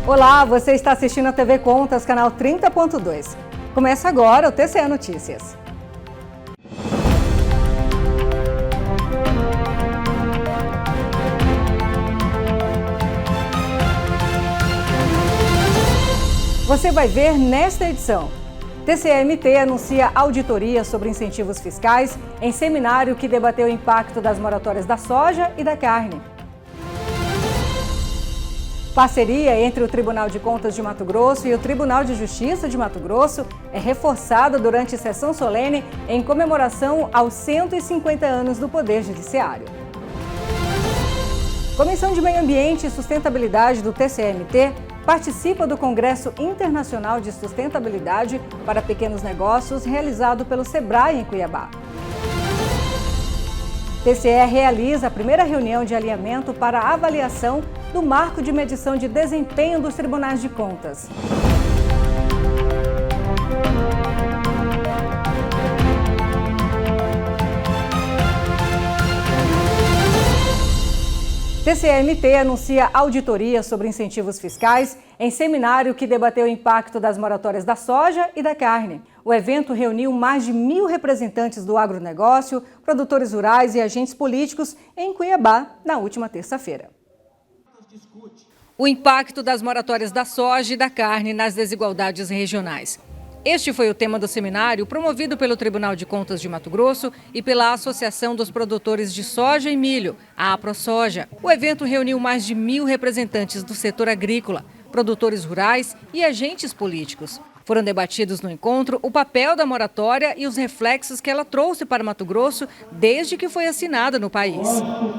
Olá, você está assistindo a TV Contas, canal 30.2. Começa agora o TCE Notícias. Você vai ver nesta edição. TCE-MT anuncia auditoria sobre incentivos fiscais em seminário que debateu o impacto das moratórias da soja e da carne. Parceria entre o Tribunal de Contas de Mato Grosso e o Tribunal de Justiça de Mato Grosso é reforçada durante sessão solene em comemoração aos 150 anos do Poder Judiciário. Comissão de Meio Ambiente e Sustentabilidade do TCE-MT participa do Congresso Internacional de Sustentabilidade para Pequenos Negócios realizado pelo SEBRAE em Cuiabá. TCE realiza a primeira reunião de alinhamento para a avaliação do marco de medição de desempenho dos tribunais de contas. TCE-MT anuncia auditoria sobre incentivos fiscais em seminário que debateu o impacto das moratórias da soja e da carne. O evento reuniu mais de 1.000 representantes do agronegócio, produtores rurais e agentes políticos em Cuiabá na última terça-feira. O impacto das moratórias da soja e da carne nas desigualdades regionais. Este foi o tema do seminário promovido pelo Tribunal de Contas de Mato Grosso e pela Associação dos Produtores de Soja e Milho, a AproSoja. O evento reuniu mais de 1.000 representantes do setor agrícola, produtores rurais e agentes políticos. Foram debatidos no encontro o papel da moratória e os reflexos que ela trouxe para Mato Grosso desde que foi assinada no país.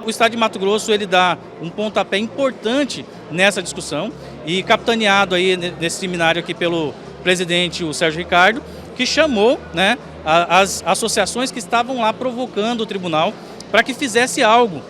O Estado de Mato Grosso ele dá um pontapé importante nessa discussão e capitaneado aí nesse seminário aqui pelo presidente, o Sérgio Ricardo, que chamou as associações que estavam lá provocando o tribunal para que fizesse algo.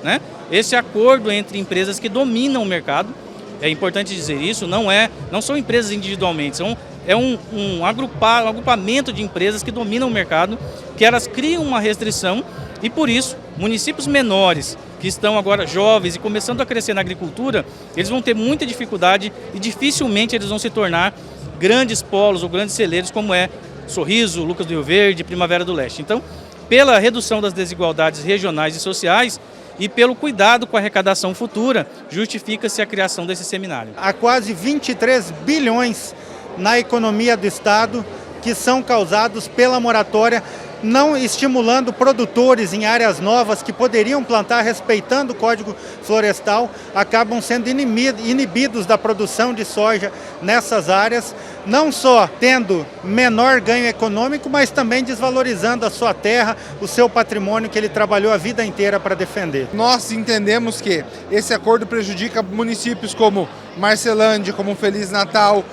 Esse acordo entre empresas que dominam o mercado, é importante dizer isso, não são empresas individualmente, é um agrupamento de empresas que dominam o mercado, que elas criam uma restrição e por isso municípios menores, que estão agora jovens e começando a crescer na agricultura, eles vão ter muita dificuldade e dificilmente eles vão se tornar grandes polos ou grandes celeiros como é Sorriso, Lucas do Rio Verde, Primavera do Leste. Então, pela redução das desigualdades regionais e sociais e pelo cuidado com a arrecadação futura, justifica-se a criação desse seminário. Há quase 23 bilhões na economia do Estado que são causados pela moratória, não estimulando produtores em áreas novas que poderiam plantar respeitando o Código Florestal, acabam sendo inibidos da produção de soja nessas áreas, não só tendo menor ganho econômico, mas também desvalorizando a sua terra, o seu patrimônio que ele trabalhou a vida inteira para defender. Nós entendemos que esse acordo prejudica municípios como Marcelândia, como Feliz Natal,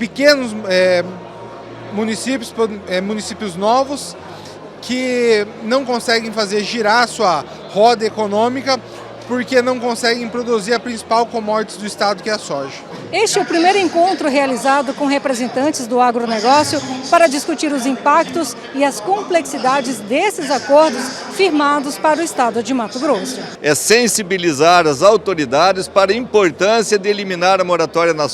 pequenos municípios novos, que não conseguem fazer girar a sua roda econômica porque não conseguem produzir a principal commodity do estado, que é a soja. Este é o primeiro encontro realizado com representantes do agronegócio para discutir os impactos e as complexidades desses acordos firmados para o estado de Mato Grosso. É sensibilizar as autoridades para a importância de eliminar a moratória da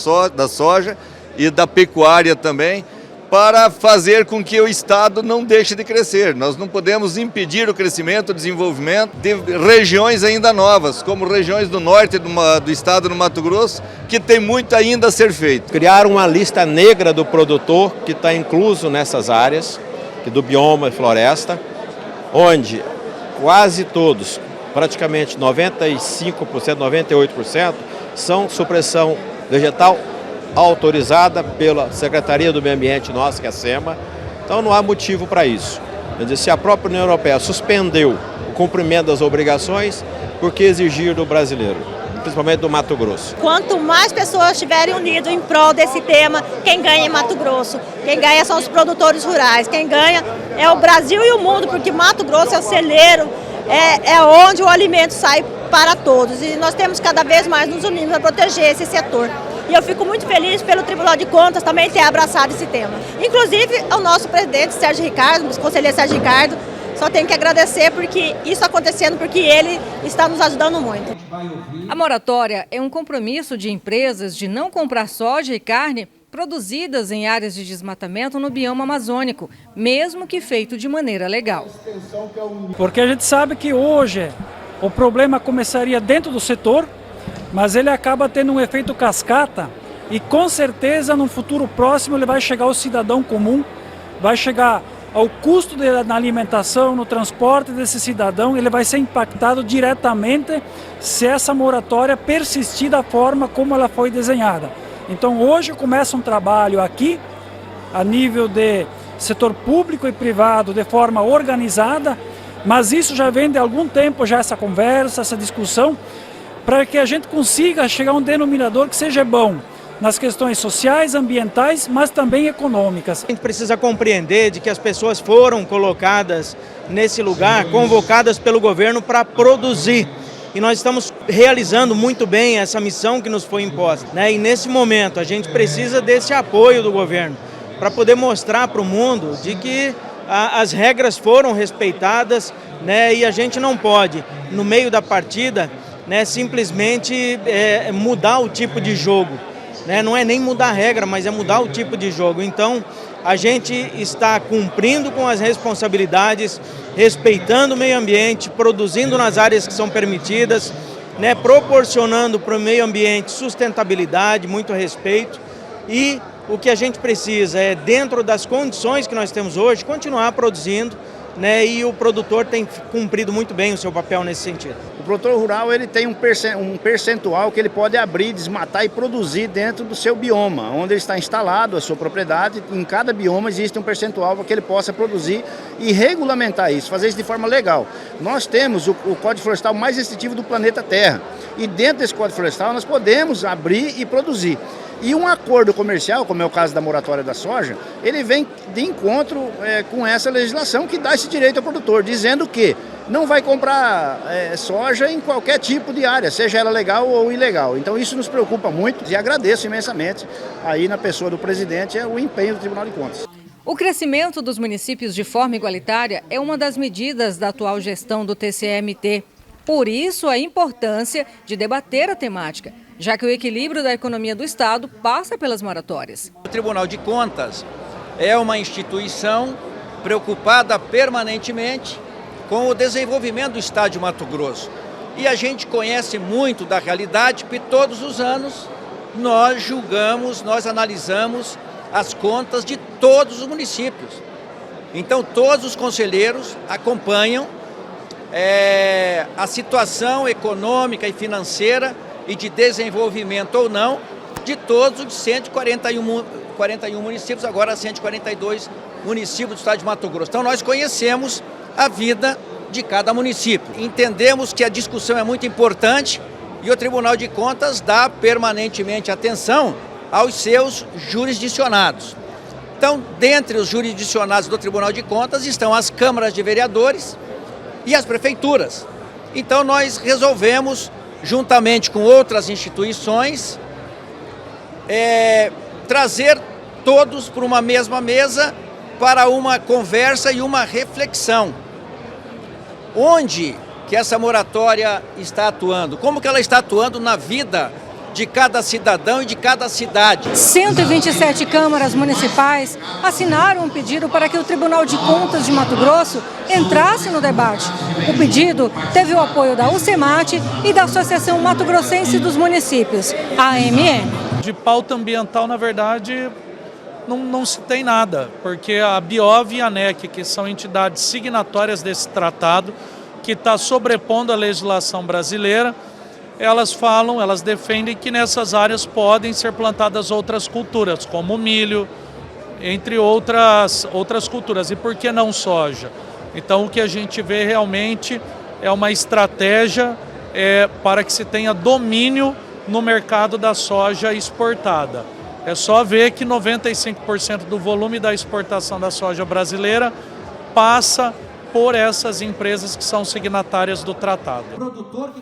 soja e da pecuária também, para fazer com que o Estado não deixe de crescer. Nós não podemos impedir o crescimento, o desenvolvimento de regiões ainda novas, como regiões do norte do estado do Mato Grosso, que tem muito ainda a ser feito. Criar uma lista negra do produtor que está incluso nessas áreas, do bioma e floresta, onde quase todos, praticamente 95%, 98%, são supressão vegetal autorizada pela Secretaria do Meio Ambiente nossa, que é a SEMA. Então não há motivo para isso. Quer dizer, se a própria União Europeia suspendeu o cumprimento das obrigações, por que exigir do brasileiro, principalmente do Mato Grosso? Quanto mais pessoas estiverem unidas em prol desse tema, quem ganha é Mato Grosso. Quem ganha são os produtores rurais. Quem ganha é o Brasil e o mundo, porque Mato Grosso é o celeiro, é onde o alimento sai para todos. E nós temos cada vez mais nos unindo para proteger esse setor. E eu fico muito feliz pelo Tribunal de Contas também ter abraçado esse tema. Inclusive, ao nosso presidente Sérgio Ricardo, o conselheiro Sérgio Ricardo, só tenho que agradecer porque isso acontecendo, porque ele está nos ajudando muito. A moratória é um compromisso de empresas de não comprar soja e carne produzidas em áreas de desmatamento no bioma amazônico, mesmo que feito de maneira legal. Porque a gente sabe que hoje o problema começaria dentro do setor, mas ele acaba tendo um efeito cascata e com certeza no futuro próximo ele vai chegar ao cidadão comum, vai chegar ao custo na alimentação, no transporte desse cidadão, ele vai ser impactado diretamente se essa moratória persistir da forma como ela foi desenhada. Então hoje começa um trabalho aqui, a nível de setor público e privado, de forma organizada, mas isso já vem de algum tempo, já essa conversa, essa discussão, para que a gente consiga chegar a um denominador que seja bom nas questões sociais, ambientais, mas também econômicas. A gente precisa compreender de que as pessoas foram colocadas nesse lugar, convocadas pelo governo para produzir. E nós estamos realizando muito bem essa missão que nos foi imposta, né? E nesse momento a gente precisa desse apoio do governo para poder mostrar para o mundo de que as regras foram respeitadas, né? E a gente não pode, no meio da partida, né, simplesmente mudar o tipo de jogo, né? Não é nem mudar a regra, mas é mudar o tipo de jogo. Então, a gente está cumprindo com as responsabilidades, respeitando o meio ambiente, produzindo nas áreas que são permitidas, né, proporcionando para o meio ambiente sustentabilidade, muito respeito. E o que a gente precisa é, dentro das condições que nós temos hoje, continuar produzindo, né, e o produtor tem cumprido muito bem o seu papel nesse sentido. O produtor rural ele tem um percentual que ele pode abrir, desmatar e produzir dentro do seu bioma, onde ele está instalado, a sua propriedade. Em cada bioma existe um percentual para que ele possa produzir e regulamentar isso, fazer isso de forma legal. Nós temos o Código Florestal mais restritivo do planeta Terra e dentro desse Código Florestal nós podemos abrir e produzir. E um acordo comercial, como é o caso da moratória da soja, ele vem de encontro com essa legislação que dá esse direito ao produtor, dizendo que não vai comprar soja em qualquer tipo de área, seja ela legal ou ilegal. Então isso nos preocupa muito e agradeço imensamente aí na pessoa do presidente o empenho do Tribunal de Contas. O crescimento dos municípios de forma igualitária é uma das medidas da atual gestão do TCMT. Por isso, a importância de debater a temática, já que o equilíbrio da economia do Estado passa pelas moratórias. O Tribunal de Contas é uma instituição preocupada permanentemente com o desenvolvimento do Estado de Mato Grosso. E a gente conhece muito da realidade, porque todos os anos nós julgamos, nós analisamos as contas de todos os municípios. Então todos os conselheiros acompanham a situação econômica e financeira e de desenvolvimento ou não de todos os 141 municípios, agora 142 municípios do estado de Mato Grosso. Então nós conhecemos a vida de cada município. Entendemos que a discussão é muito importante e o Tribunal de Contas dá permanentemente atenção aos seus jurisdicionados. Então, dentre os jurisdicionados do Tribunal de Contas estão as câmaras de vereadores e as prefeituras. Então nós resolvemos, juntamente com outras instituições, trazer todos para uma mesma mesa para uma conversa e uma reflexão. Onde que essa moratória está atuando? Como que ela está atuando na vida de cada cidadão e de cada cidade? 127 câmaras municipais assinaram um pedido para que o Tribunal de Contas de Mato Grosso entrasse no debate. O pedido teve o apoio da UCEMAT e da Associação Mato Grossense dos Municípios, AMM. De pauta ambiental, na verdade, não se tem nada, porque a BIOV e a ANEC, que são entidades signatórias desse tratado, que está sobrepondo a legislação brasileira, elas defendem que nessas áreas podem ser plantadas outras culturas, como o milho, entre outras culturas. E por que não soja? Então o que a gente vê realmente é uma estratégia para que se tenha domínio no mercado da soja exportada. É só ver que 95% do volume da exportação da soja brasileira passa por essas empresas que são signatárias do tratado.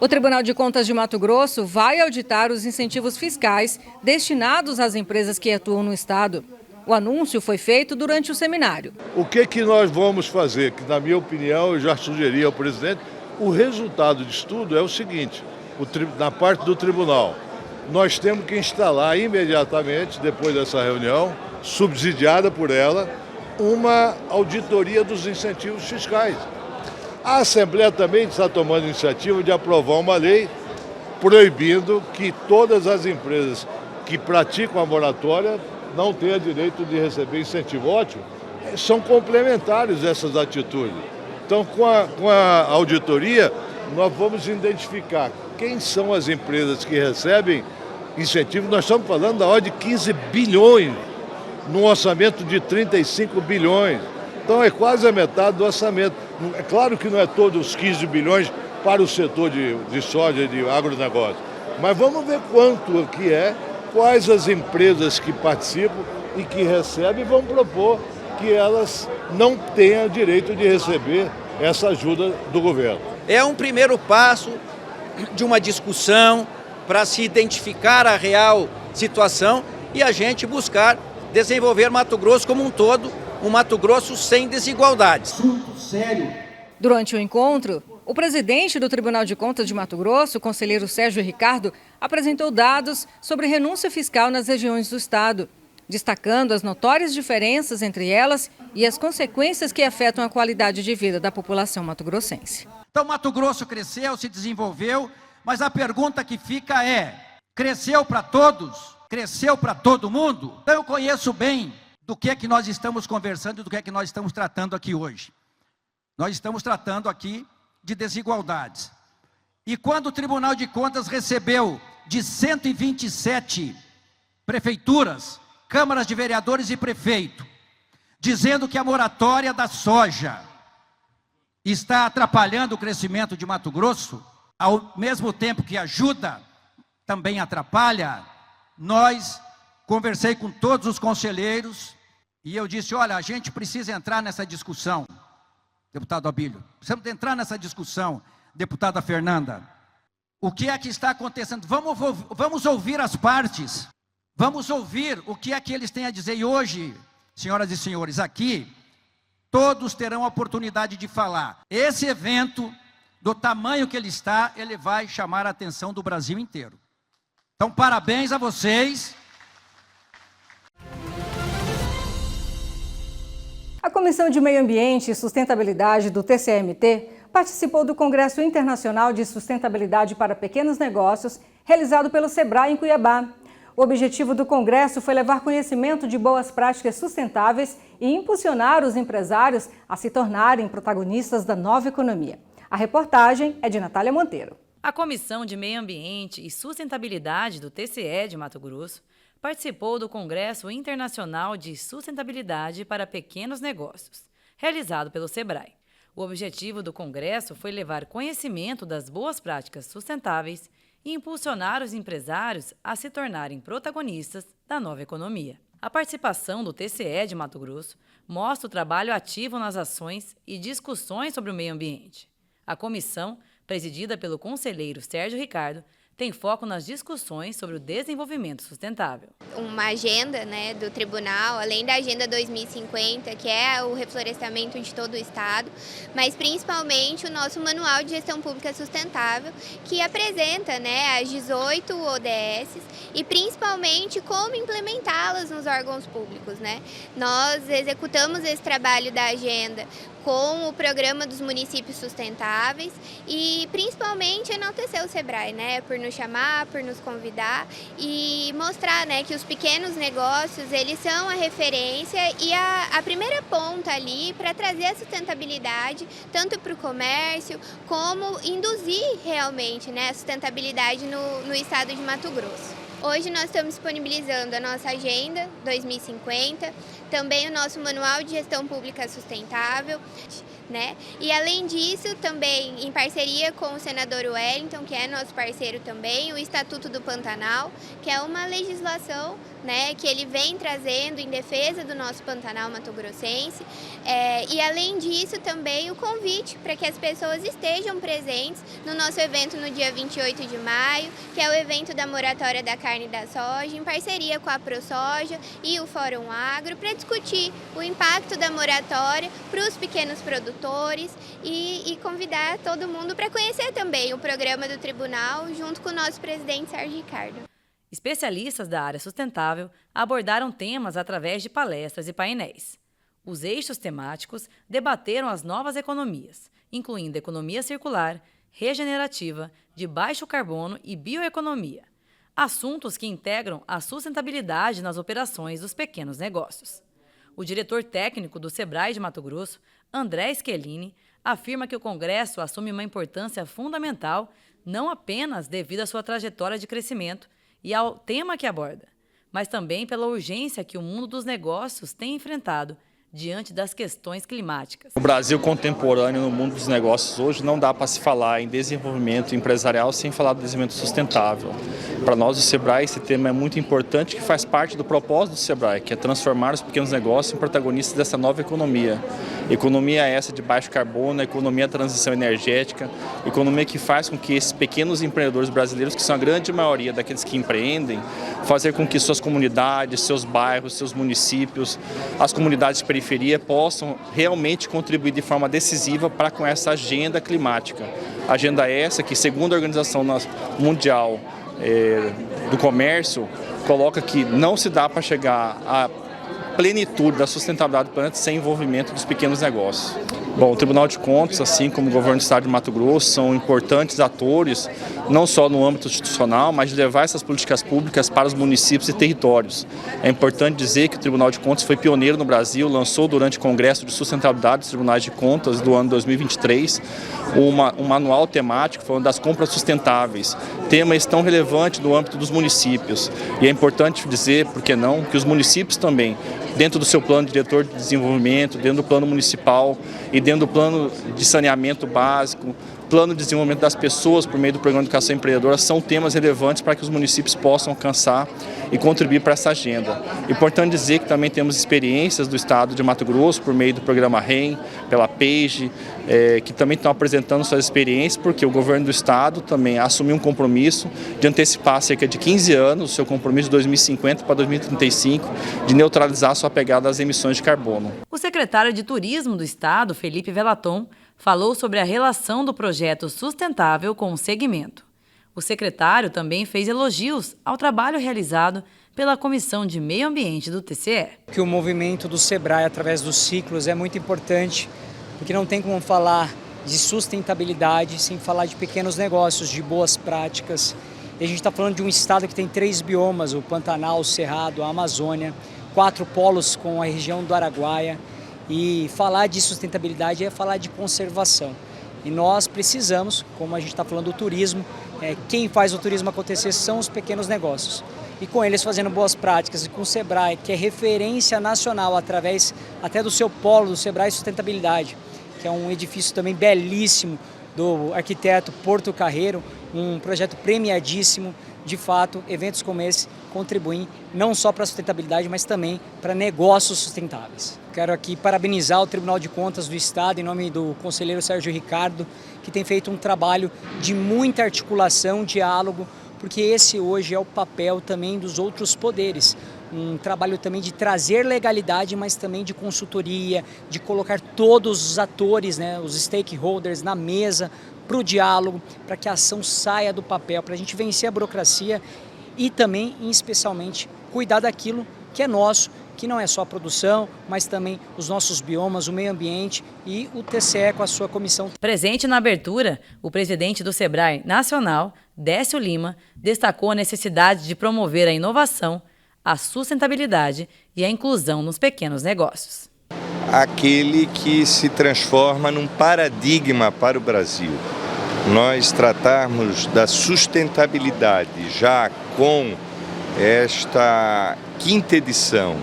O Tribunal de Contas de Mato Grosso vai auditar os incentivos fiscais destinados às empresas que atuam no estado. O anúncio foi feito durante o seminário. O que nós vamos fazer? Que, na minha opinião, eu já sugeri ao presidente, o resultado de estudo é o seguinte: na parte do tribunal, nós temos que instalar imediatamente, depois dessa reunião, subsidiada por ela, uma auditoria dos incentivos fiscais. A Assembleia também está tomando iniciativa de aprovar uma lei proibindo que todas as empresas que praticam a moratória não tenham direito de receber incentivo. Ótimo, são complementares essas atitudes. Então, com a auditoria, nós vamos identificar quem são as empresas que recebem incentivo. Nós estamos falando da ordem de 15 bilhões, num orçamento de 35 bilhões. Então, é quase a metade do orçamento. É claro que não é todos os 15 bilhões para o setor de soja e de agronegócio, mas vamos ver quanto que é, quais as empresas que participam e que recebem, vão propor que elas não tenham direito de receber essa ajuda do governo. É um primeiro passo de uma discussão para se identificar a real situação e a gente buscar desenvolver Mato Grosso como um todo, um Mato Grosso sem desigualdades. Assunto sério. Durante o encontro, o presidente do Tribunal de Contas de Mato Grosso, o conselheiro Sérgio Ricardo, apresentou dados sobre renúncia fiscal nas regiões do estado, destacando as notórias diferenças entre elas e as consequências que afetam a qualidade de vida da população mato-grossense. Então, Mato Grosso cresceu, se desenvolveu, mas a pergunta que fica é: cresceu para todos? Cresceu para todo mundo? Então, eu conheço bem do que é que nós estamos conversando e do que é que nós estamos tratando aqui hoje. Nós estamos tratando aqui de desigualdades. E quando o Tribunal de Contas recebeu de 127 prefeituras, câmaras de vereadores e prefeito, dizendo que a moratória da soja está atrapalhando o crescimento de Mato Grosso, ao mesmo tempo que ajuda, também atrapalha, conversei com todos os conselheiros e eu disse: olha, a gente precisa entrar nessa discussão, deputado Abílio, precisamos entrar nessa discussão, deputada Fernanda. O que é que está acontecendo? Vamos ouvir as partes, vamos ouvir o que é que eles têm a dizer. E hoje, senhoras e senhores, aqui, todos terão a oportunidade de falar. Esse evento, do tamanho que ele está, ele vai chamar a atenção do Brasil inteiro. Então, parabéns a vocês. A Comissão de Meio Ambiente e Sustentabilidade do TCMT participou do Congresso Internacional de Sustentabilidade para Pequenos Negócios, realizado pelo SEBRAE em Cuiabá. O objetivo do congresso foi levar conhecimento de boas práticas sustentáveis e impulsionar os empresários a se tornarem protagonistas da nova economia. A reportagem é de Natália Monteiro. A Comissão de Meio Ambiente e Sustentabilidade do TCE de Mato Grosso participou do Congresso Internacional de Sustentabilidade para Pequenos Negócios, realizado pelo SEBRAE. O objetivo do congresso foi levar conhecimento das boas práticas sustentáveis e impulsionar os empresários a se tornarem protagonistas da nova economia. A participação do TCE de Mato Grosso mostra o trabalho ativo nas ações e discussões sobre o meio ambiente. A comissão, presidida pelo conselheiro Sérgio Ricardo, tem foco nas discussões sobre o desenvolvimento sustentável. Uma agenda, do tribunal, além da Agenda 2050, que é o reflorestamento de todo o estado, mas principalmente o nosso Manual de Gestão Pública Sustentável, que apresenta as 18 ODS e principalmente como implementá-las nos órgãos públicos. Nós executamos esse trabalho da agenda com o Programa dos Municípios Sustentáveis e principalmente enaltecer o SEBRAE, por nos chamar, por nos convidar e mostrar que os pequenos negócios, eles são a referência e a primeira ponta ali para trazer a sustentabilidade tanto para o comércio como induzir realmente a sustentabilidade no estado de Mato Grosso. Hoje nós estamos disponibilizando a nossa Agenda 2050, também o nosso Manual de Gestão Pública Sustentável, E além disso, também em parceria com o senador Wellington, que é nosso parceiro também, o Estatuto do Pantanal, que é uma legislação né, que ele vem trazendo em defesa do nosso Pantanal mato-grossense. E além disso também o convite para que as pessoas estejam presentes no nosso evento no dia 28 de maio, que é o evento da moratória da carne e da soja, em parceria com a ProSoja e o Fórum Agro, para discutir o impacto da moratória para os pequenos produtores e convidar todo mundo para conhecer também o programa do Tribunal junto com o nosso presidente Sérgio Ricardo. Especialistas da área sustentável abordaram temas através de palestras e painéis. Os eixos temáticos debateram as novas economias, incluindo economia circular, regenerativa, de baixo carbono e bioeconomia, assuntos que integram a sustentabilidade nas operações dos pequenos negócios. O diretor técnico do SEBRAE de Mato Grosso, André Schelini, afirma que o Congresso assume uma importância fundamental não apenas devido à sua trajetória de crescimento e ao tema que aborda, mas também pela urgência que o mundo dos negócios tem enfrentado diante das questões climáticas. O Brasil contemporâneo no mundo dos negócios hoje não dá para se falar em desenvolvimento empresarial sem falar do desenvolvimento sustentável. Para nós, o SEBRAE, esse tema é muito importante, que faz parte do propósito do SEBRAE, que é transformar os pequenos negócios em protagonistas dessa nova economia. Economia essa de baixo carbono, economia da transição energética, economia que faz com que esses pequenos empreendedores brasileiros, que são a grande maioria daqueles que empreendem, fazer com que suas comunidades, seus bairros, seus municípios, as comunidades de periferia possam realmente contribuir de forma decisiva para com essa agenda climática. Agenda essa que, segundo a Organização Mundial do Comércio, coloca que não se dá para chegar à plenitude da sustentabilidade do planeta sem envolvimento dos pequenos negócios. Bom, o Tribunal de Contas, assim como o Governo do Estado de Mato Grosso, são importantes atores, não só no âmbito institucional, mas de levar essas políticas públicas para os municípios e territórios. É importante dizer que o Tribunal de Contas foi pioneiro no Brasil, lançou durante o Congresso de Sustentabilidade dos Tribunais de Contas do ano 2023 um manual temático falando das compras sustentáveis, tema esse tão relevante no âmbito dos municípios. E é importante dizer, por que não, que os municípios também, dentro do seu plano diretor de desenvolvimento, dentro do plano municipal e dentro do plano de saneamento básico, plano de desenvolvimento das pessoas por meio do Programa de Educação Empreendedora, são temas relevantes para que os municípios possam alcançar e contribuir para essa agenda. Importante dizer que também temos experiências do Estado de Mato Grosso por meio do Programa REM, pela PEIGE, que também estão apresentando suas experiências, porque o Governo do Estado também assumiu um compromisso de antecipar cerca de 15 anos o seu compromisso de 2050 para 2035 de neutralizar sua pegada às emissões de carbono. O secretário de Turismo do Estado, Felipe Velaton, falou sobre a relação do projeto sustentável com o segmento. O secretário também fez elogios ao trabalho realizado pela Comissão de Meio Ambiente do TCE. Que o movimento do SEBRAE através dos ciclos é muito importante, porque não tem como falar de sustentabilidade sem falar de pequenos negócios, de boas práticas. E a gente está falando de um estado que tem 3 biomas, o Pantanal, o Cerrado, a Amazônia, 4 polos com a região do Araguaia. E falar de sustentabilidade é falar de conservação. E nós precisamos, como a gente está falando do turismo, quem faz o turismo acontecer são os pequenos negócios. E com eles fazendo boas práticas, e com o SEBRAE, que é referência nacional através até do seu polo, do SEBRAE Sustentabilidade, que é um edifício também belíssimo do arquiteto Porto Carreiro, um projeto premiadíssimo. De fato, eventos como esse contribuem não só para a sustentabilidade, mas também para negócios sustentáveis. Quero aqui parabenizar o Tribunal de Contas do Estado, em nome do conselheiro Sérgio Ricardo, que tem feito um trabalho de muita articulação, diálogo, porque esse hoje é o papel também dos outros poderes. Um trabalho também de trazer legalidade, mas também de consultoria, de colocar todos os atores, os stakeholders na mesa, para o diálogo, para que a ação saia do papel, para a gente vencer a burocracia e também, especialmente, cuidar daquilo que é nosso, que não é só a produção, mas também os nossos biomas, o meio ambiente e o TCE com a sua comissão. Presente na abertura, o presidente do SEBRAE Nacional, Décio Lima, destacou a necessidade de promover a inovação, a sustentabilidade e a inclusão nos pequenos negócios. Aquele que se transforma num paradigma para o Brasil. Nós tratarmos da sustentabilidade já com esta 5ª edição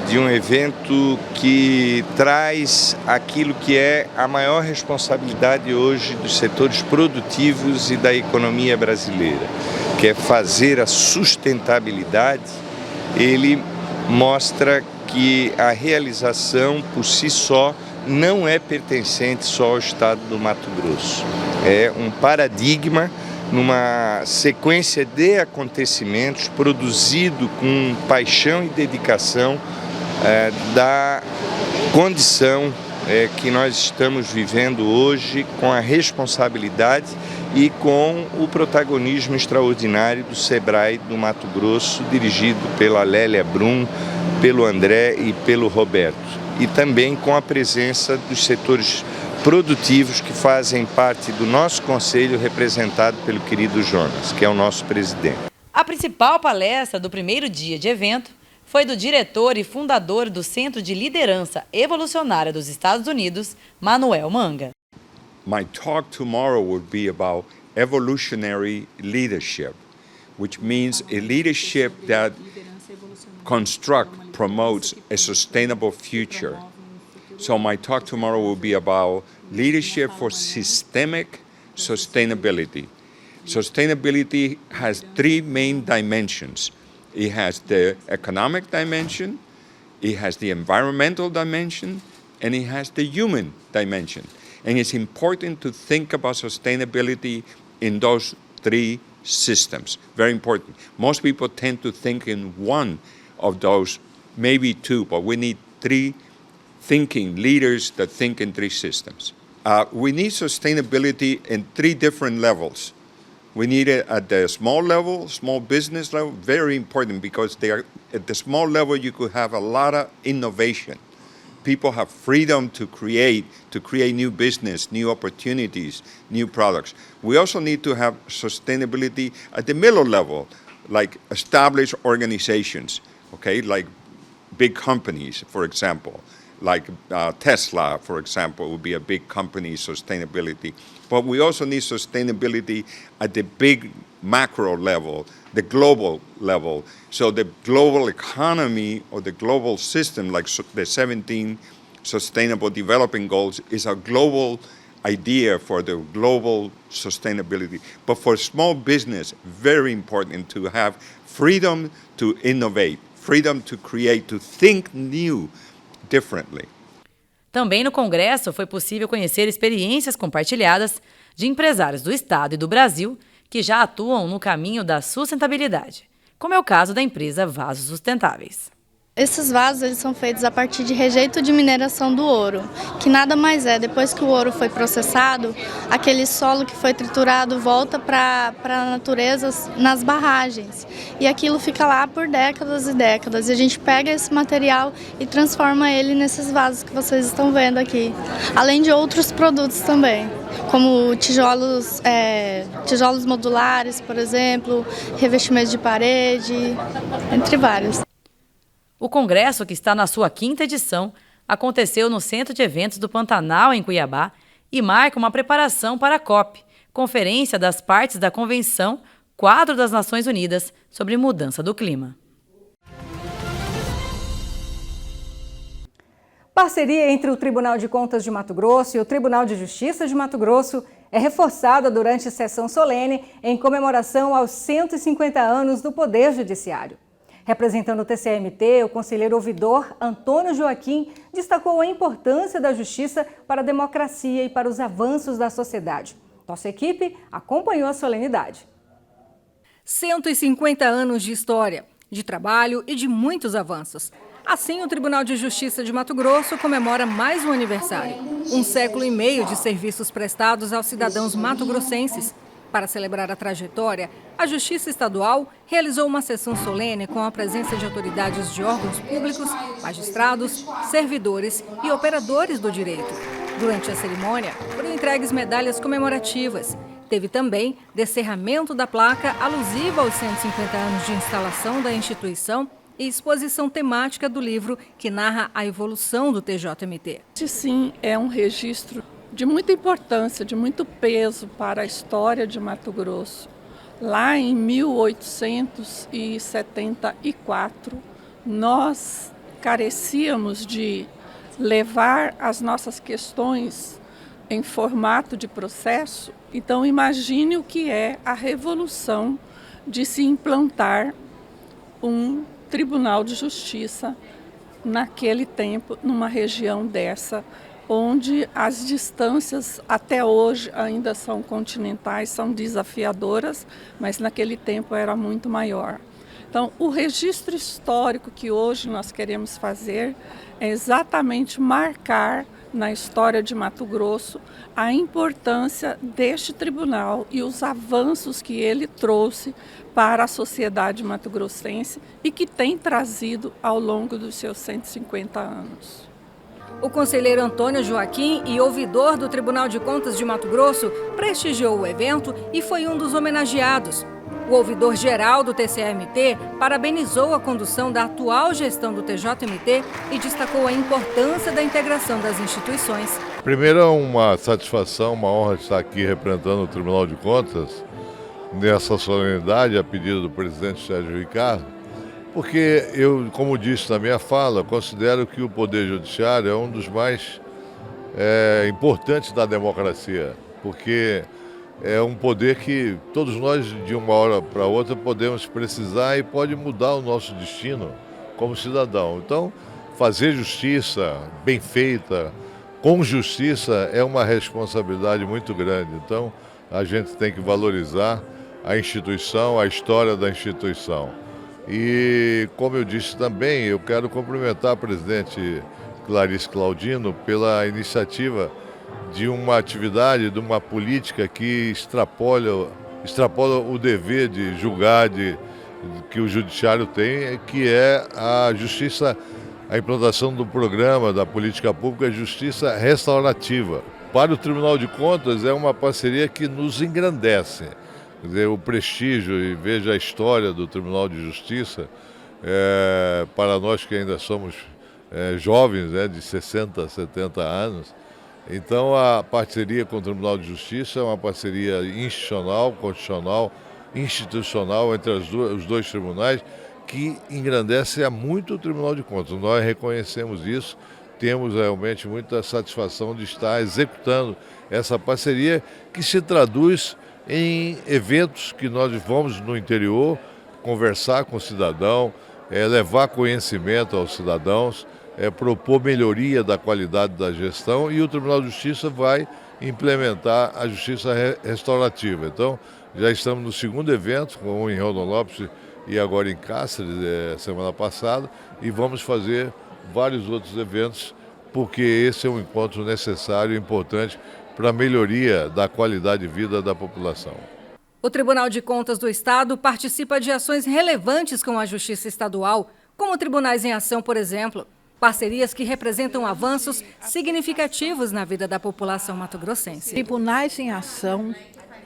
de um evento que traz aquilo que é a maior responsabilidade hoje dos setores produtivos e da economia brasileira, que é fazer a sustentabilidade ele mostra que a realização por si só não é pertencente só ao estado do Mato Grosso. É um paradigma numa sequência de acontecimentos produzido com paixão e dedicação da condição que nós estamos vivendo hoje, com a responsabilidade e com o protagonismo extraordinário do SEBRAE do Mato Grosso, dirigido pela Lélia Brum, pelo André e pelo Roberto. E também com a presença dos setores produtivos que fazem parte do nosso conselho, representado pelo querido Jonas, que é o nosso presidente. A principal palestra do primeiro dia de evento foi do diretor e fundador do Centro de Liderança Evolucionária dos Estados Unidos, Manuel Manga. My talk tomorrow will be about evolutionary leadership, which means a leadership that promotes a sustainable future. So my talk tomorrow will be about leadership for systemic sustainability. Sustainability has three main dimensions. It has the economic dimension, it has the environmental dimension, and it has the human dimension. And it's important to think about sustainability in those three systems. Very important. Most people tend to think in one of those, maybe two, but we need three thinking leaders that think in three systems. We need sustainability in three different levels. We need it at the small level, small business level, very important, because at the small level you could have a lot of innovation. People have freedom to create new business, new opportunities, new products. We also need to have sustainability at the middle level, like established organizations, okay, like big companies, for example, like Tesla, for example, would be a big company, sustainability. But we also need sustainability at the big macro level, the global level. So the global economy or the global system, like the 17 Sustainable Development Goals, is a global idea for the global sustainability. But for small business, very important to have freedom to innovate, freedom to create, to think new, differently. Também no Congresso foi possível conhecer experiências compartilhadas de empresários do Estado e do Brasil que já atuam no caminho da sustentabilidade, como é o caso da empresa Vasos Sustentáveis. Esses vasos eles são feitos a partir de rejeito de mineração do ouro, que nada mais é, depois que o ouro foi processado, aquele solo que foi triturado volta para a natureza nas barragens. E aquilo fica lá por décadas e décadas. E a gente pega esse material e transforma ele nesses vasos que vocês estão vendo aqui. Além de outros produtos também, como tijolos modulares, por exemplo, revestimentos de parede, entre vários. O congresso, que está na sua 5ª edição, aconteceu no Centro de Eventos do Pantanal, em Cuiabá, e marca uma preparação para a COP, Conferência das Partes da Convenção Quadro das Nações Unidas sobre Mudança do Clima. Parceria entre o Tribunal de Contas de Mato Grosso e o Tribunal de Justiça de Mato Grosso é reforçada durante sessão solene em comemoração aos 150 anos do Poder Judiciário. Representando o TCMT, o conselheiro ouvidor Antônio Joaquim destacou a importância da justiça para a democracia e para os avanços da sociedade. Nossa equipe acompanhou a solenidade. 150 anos de história, de trabalho e de muitos avanços. Assim, o Tribunal de Justiça de Mato Grosso comemora mais um aniversário. 1 século e meio de serviços prestados aos cidadãos mato-grossenses. Para celebrar a trajetória, a Justiça Estadual realizou uma sessão solene com a presença de autoridades de órgãos públicos, magistrados, servidores e operadores do direito. Durante a cerimônia, foram entregues medalhas comemorativas. Teve também descerramento da placa alusiva aos 150 anos de instalação da instituição e exposição temática do livro que narra a evolução do TJMT. Sim, é um registro de muita importância, de muito peso para a história de Mato Grosso. Lá em 1874, nós carecíamos de levar as nossas questões em formato de processo. Então, imagine o que é a revolução de se implantar um Tribunal de Justiça naquele tempo, numa região dessa, onde as distâncias até hoje ainda são continentais, são desafiadoras, mas naquele tempo era muito maior. Então, o registro histórico que hoje nós queremos fazer é exatamente marcar na história de Mato Grosso a importância deste tribunal e os avanços que ele trouxe para a sociedade mato-grossense e que tem trazido ao longo dos seus 150 anos. O conselheiro Antônio Joaquim e ouvidor do Tribunal de Contas de Mato Grosso prestigiou o evento e foi um dos homenageados. O ouvidor-geral do TCE-MT parabenizou a condução da atual gestão do TJMT e destacou a importância da integração das instituições. Primeiro, é uma satisfação, uma honra estar aqui representando o Tribunal de Contas nessa solenidade a pedido do presidente Sérgio Ricardo, porque eu, como disse na minha fala, considero que o Poder Judiciário é um dos mais importantes da democracia, porque é um poder que todos nós, de uma hora para outra, podemos precisar e pode mudar o nosso destino como cidadão. Então, fazer justiça bem feita, com justiça, é uma responsabilidade muito grande. Então, a gente tem que valorizar a instituição, a história da instituição. E, como eu disse também, eu quero cumprimentar a presidente Clarice Claudino pela iniciativa de uma atividade, de uma política que extrapola o dever de julgar que o judiciário tem, que é a justiça, a implantação do programa da política pública Justiça Restaurativa. Para o Tribunal de Contas é uma parceria que nos engrandece. Quer dizer, o prestígio e veja a história do Tribunal de Justiça, para nós que ainda somos jovens, de 60, 70 anos. Então, a parceria com o Tribunal de Justiça é uma parceria institucional, constitucional, institucional entre os dois tribunais, que engrandece muito o Tribunal de Contas. Nós reconhecemos isso, temos realmente muita satisfação de estar executando essa parceria, que se traduz em eventos que nós vamos no interior conversar com o cidadão, levar conhecimento aos cidadãos, propor melhoria da qualidade da gestão, e o Tribunal de Justiça vai implementar a justiça restaurativa. Então, já estamos no segundo evento, um em Rondonópolis e agora em Cáceres, semana passada, e vamos fazer vários outros eventos, porque esse é um encontro necessário e importante para a melhoria da qualidade de vida da população. O Tribunal de Contas do Estado participa de ações relevantes com a Justiça Estadual, como Tribunais em Ação, por exemplo. Parcerias que representam avanços significativos na vida da população mato-grossense. Tribunais em Ação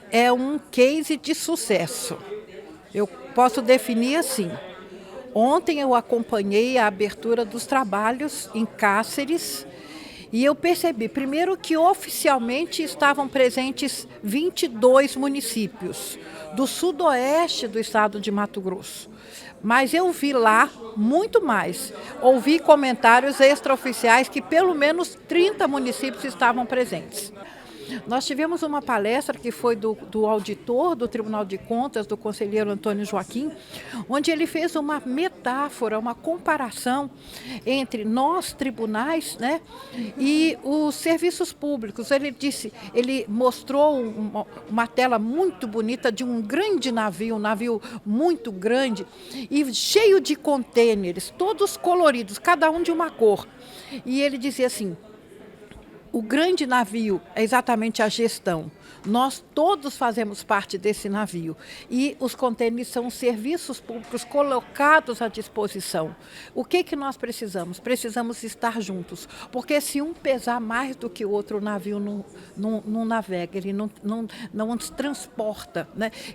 é um case de sucesso. Eu posso definir assim. Ontem eu acompanhei a abertura dos trabalhos em Cáceres e eu percebi, primeiro, que oficialmente estavam presentes 22 municípios do sudoeste do estado de Mato Grosso. Mas eu vi lá muito mais. Ouvi comentários extraoficiais que pelo menos 30 municípios estavam presentes. Nós tivemos uma palestra que foi do auditor do Tribunal de Contas, do conselheiro Antônio Joaquim, onde ele fez uma metáfora, uma comparação entre nós, tribunais, e os serviços públicos. Ele mostrou uma tela muito bonita de um grande navio, um navio muito grande e cheio de contêineres, todos coloridos, cada um de uma cor. E ele dizia assim: o grande navio é exatamente a gestão. Nós todos fazemos parte desse navio e os contêineres são serviços públicos colocados à disposição. O que nós precisamos? Precisamos estar juntos, porque se um pesar mais do que o outro, o navio não navega, ele não se transporta.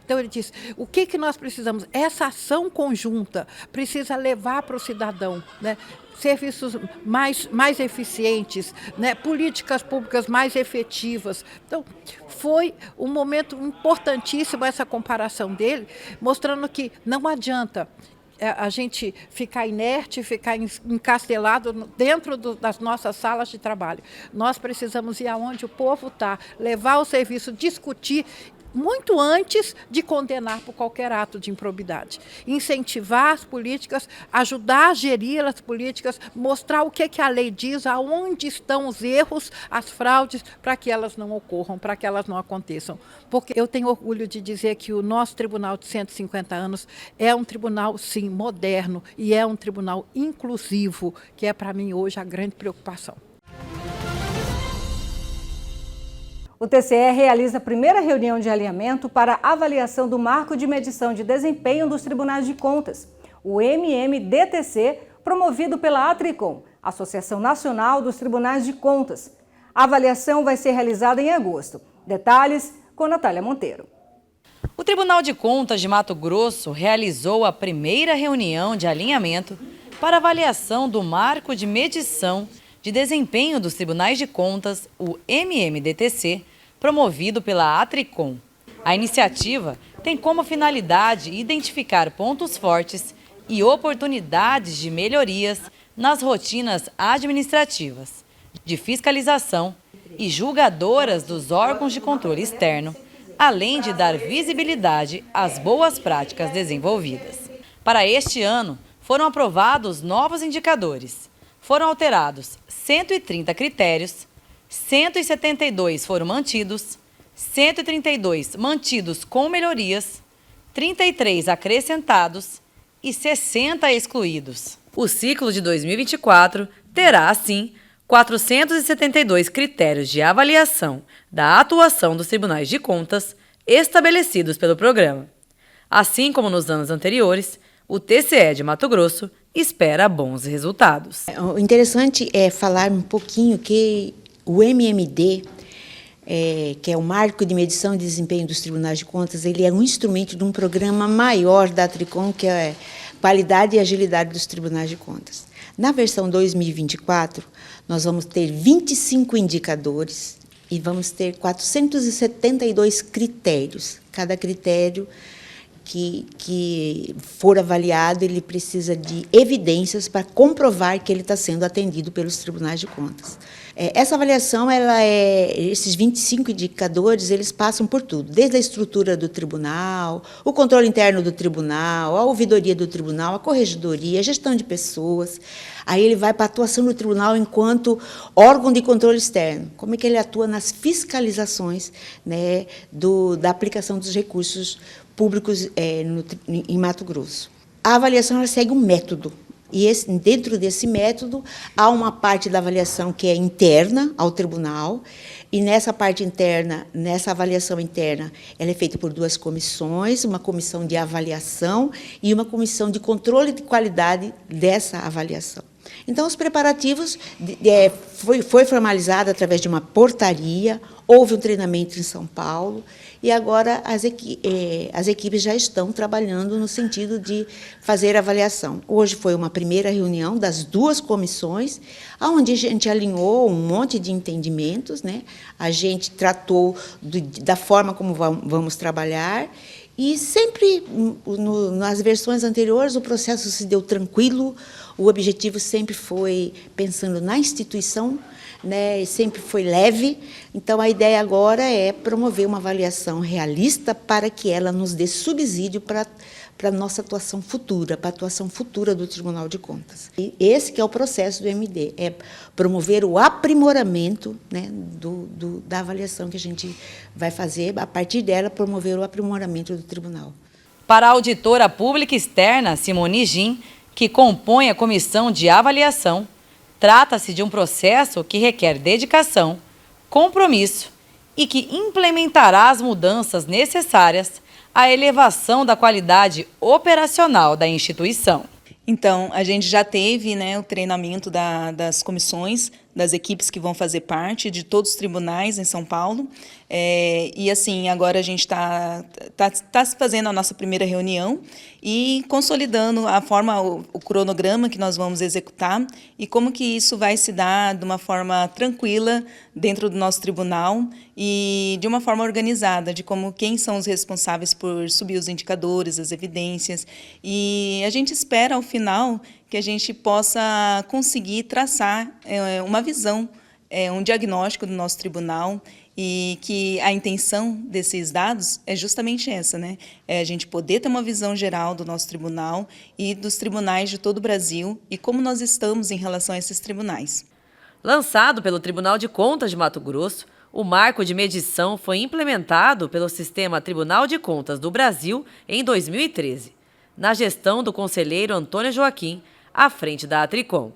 Então ele diz, o que nós precisamos? Essa ação conjunta precisa levar para o cidadão, serviços mais eficientes, políticas públicas mais efetivas. Então, foi um momento importantíssimo essa comparação dele, mostrando que não adianta a gente ficar inerte, ficar encastelado dentro das nossas salas de trabalho. Nós precisamos ir aonde o povo está, levar o serviço, discutir muito antes de condenar por qualquer ato de improbidade. Incentivar as políticas, ajudar a gerir as políticas, mostrar o que a lei diz, aonde estão os erros, as fraudes, para que elas não ocorram, para que elas não aconteçam. Porque eu tenho orgulho de dizer que o nosso tribunal de 150 anos é um tribunal, sim, moderno e é um tribunal inclusivo, que é para mim hoje a grande preocupação. O TCE realiza a primeira reunião de alinhamento para avaliação do marco de medição de desempenho dos tribunais de contas, o MMDTC, promovido pela Atricom, Associação Nacional dos Tribunais de Contas. A avaliação vai ser realizada em agosto. Detalhes com Natália Monteiro. O Tribunal de Contas de Mato Grosso realizou a primeira reunião de alinhamento para avaliação do marco de medição de desempenho dos Tribunais de Contas, o MMDTC, promovido pela Atricom. A iniciativa tem como finalidade identificar pontos fortes e oportunidades de melhorias nas rotinas administrativas, de fiscalização e julgadoras dos órgãos de controle externo, além de dar visibilidade às boas práticas desenvolvidas. Para este ano, foram aprovados novos indicadores. Foram alterados 130 critérios, 172 foram mantidos, 132 mantidos com melhorias, 33 acrescentados e 60 excluídos. O ciclo de 2024 terá, assim, 472 critérios de avaliação da atuação dos tribunais de contas estabelecidos pelo programa. Assim como nos anos anteriores, o TCE de Mato Grosso espera bons resultados. O interessante é falar um pouquinho que o MMD, que é o Marco de Medição e Desempenho dos Tribunais de Contas, ele é um instrumento de um programa maior da Atricom, que é Qualidade e Agilidade dos Tribunais de Contas. Na versão 2024, nós vamos ter 25 indicadores e vamos ter 472 critérios. Cada critério que for avaliado, ele precisa de evidências para comprovar que ele está sendo atendido pelos tribunais de contas. Essa avaliação, esses 25 indicadores, eles passam por tudo, desde a estrutura do tribunal, o controle interno do tribunal, a ouvidoria do tribunal, a corregedoria, a gestão de pessoas. Aí ele vai para a atuação do tribunal enquanto órgão de controle externo, como é que ele atua nas fiscalizações, né, da aplicação dos recursos públicos em Mato Grosso. A avaliação ela segue um método, e dentro desse método há uma parte da avaliação que é interna ao tribunal, e nessa parte interna, nessa avaliação interna, ela é feita por duas comissões, uma comissão de avaliação e uma comissão de controle de qualidade dessa avaliação. Então, os preparativos foi formalizado através de uma portaria, houve um treinamento em São Paulo, e agora as equipes já estão trabalhando no sentido de fazer a avaliação. Hoje foi uma primeira reunião das duas comissões, onde a gente alinhou um monte de entendimentos, né? A gente tratou da forma como vamos trabalhar, e sempre, nas versões anteriores, o processo se deu tranquilo, o objetivo sempre foi pensando na instituição, né, e sempre foi leve. Então, a ideia agora é promover uma avaliação realista para que ela nos dê subsídio para a nossa atuação futura, para a atuação futura do Tribunal de Contas. E esse que é o processo do MD, é promover o aprimoramento, né, da avaliação que a gente vai fazer, a partir dela, promover o aprimoramento do Tribunal. Para a auditora pública externa, Simone Gin, que compõe a comissão de avaliação, trata-se de um processo que requer dedicação, compromisso e que implementará as mudanças necessárias à elevação da qualidade operacional da instituição. Então, a gente já teve, né, o treinamento das comissões, das equipes que vão fazer parte de todos os tribunais em São Paulo. E, assim, agora a gente está fazendo a nossa primeira reunião e consolidando a forma, o cronograma que nós vamos executar e como que isso vai se dar de uma forma tranquila dentro do nosso tribunal e de uma forma organizada, de como quem são os responsáveis por subir os indicadores, as evidências. E a gente espera, ao final, que a gente possa conseguir traçar uma visão, um diagnóstico do nosso tribunal e que a intenção desses dados é justamente essa, né? É a gente poder ter uma visão geral do nosso tribunal e dos tribunais de todo o Brasil e como nós estamos em relação a esses tribunais. Lançado pelo Tribunal de Contas de Mato Grosso, o marco de medição foi implementado pelo Sistema Tribunal de Contas do Brasil em 2013, na gestão do conselheiro Antônio Joaquim, à frente da Atricom.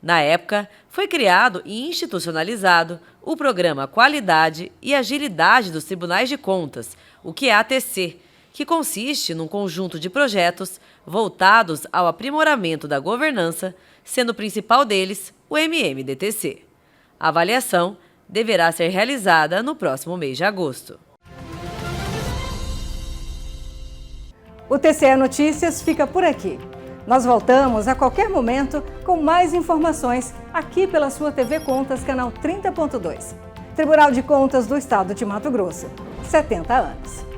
Na época, foi criado e institucionalizado o Programa Qualidade e Agilidade dos Tribunais de Contas, o que é ATC, que consiste num conjunto de projetos voltados ao aprimoramento da governança, sendo o principal deles o MMDTC. A avaliação deverá ser realizada no próximo mês de agosto. O TCE Notícias fica por aqui. Nós voltamos a qualquer momento com mais informações aqui pela sua TV Contas, canal 30.2. Tribunal de Contas do Estado de Mato Grosso. 70 anos.